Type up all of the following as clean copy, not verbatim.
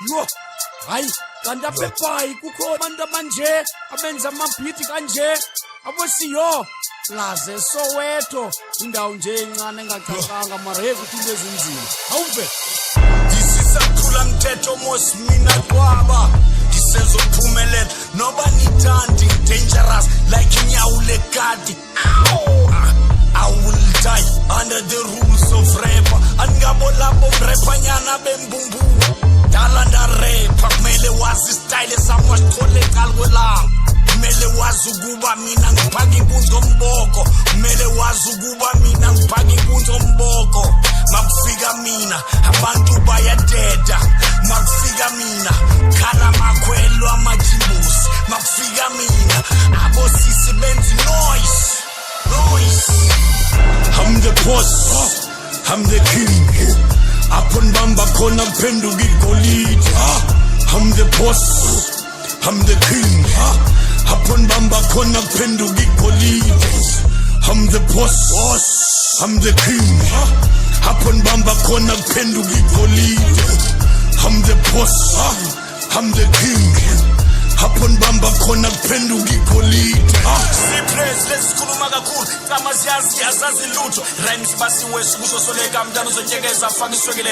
Yo, hayi kanti apha eBhayi kukho abantu abanje abenza amabhithi kanje abosiyo Plaza Soweto indawo nje encane engacacanga mara hey kuthi into ezinzima awuve Ndisisaphula mthetho mos mina kwaba ndisezophumelela noba nithandi dangerous like inyawu lekati I will die under the rules of rap andingabolabo mrepanyana bembumbu dala ndarepa kumele wazi style samwasithole qalkwelanga kumele wazi ukuba mina ngiphaka inkunzi ngomboko kumele wazi ukuba mina ngiphaka inkunzi ngomboko makufika mina abantu bayadeda makufika mina khala makhwelo amajimbusi makufika mina abosisi benza noise I'm the boss I'm the king Apon bamba khona kuphenduka igolide I'm the boss I'm the king Apon bamba khona kuphenduka igolide I'm the boss I'm the king Apon bamba khona kuphenduka igolide I'm the boss I'm the king Apon bamba khona kuphenduka igolide Sipress lesikhuluma kakhulu kama siyazi azazi lutho rhymes basiwe kuzosoleka mntana uzotyekeza faka iswekile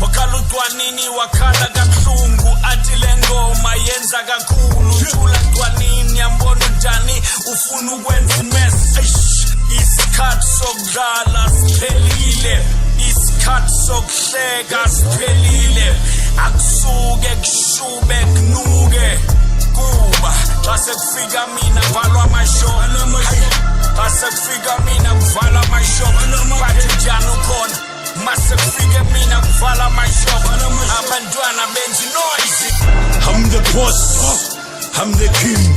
wakhala utwanini wakhala kabuhlungu athi le ngoma yenza kakhulu thula twanini yambona njani ufuna ukwenza imess isikhathi sokudlala siphelile isikhathi sokuhleka siphelile akusuke kushube kunuke kuba xa sekufika mina kuvalwa amashoko xa sekufika mina kuvalwa amashoko bathi njani ukhona mase kufike mina kuvala amashoko abantwana benza noise I'm the boss I'm the king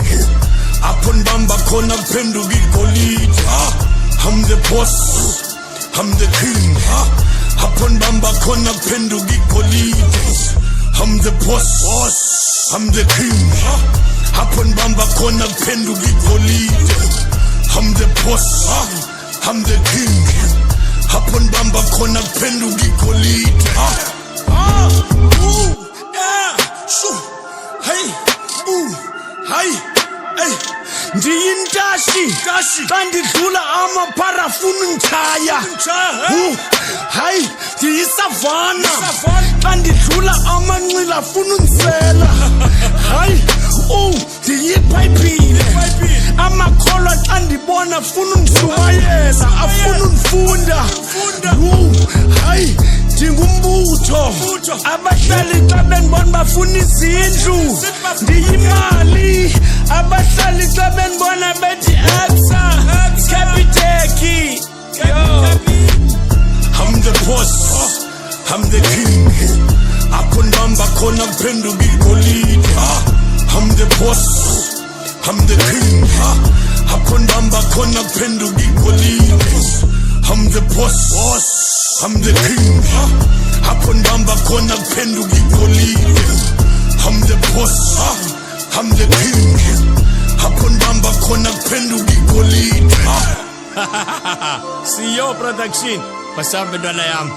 Apon bamba khona kuphenduka igolide I'm the boss I'm the king Apon bamba khona kuphenduka igolide I'm the boss I'm the king Apon bamba khona kuphenduka igolide I'm the boss I'm the king Apon bamba khona kuphenduka igolide hey ndiyintashi bandidlula amaparafuni ngitshaya hayi ndiyisavana bandidlula amanxila afuna ungisela hayi ndiyiphayiphile amakholwa xa ndibona afuna undisumayela afuna undifunda hayi ndingumbutho abahlali xa bendibona bafuna izindlu ndiyimali abahlali xa bendibona bethi Absa Capitec I'm the boss I'm the king Apon bamba khona kuphenduka igolide I'm the boss I'm the king Apon bamba khona kuphenduka igolide I'm the boss I'm the king Apon bamba khona kuphenduka igolide I'm the boss I'm the king Apon bamba khona kuphenduka igolide CEO production basambe ntwana yami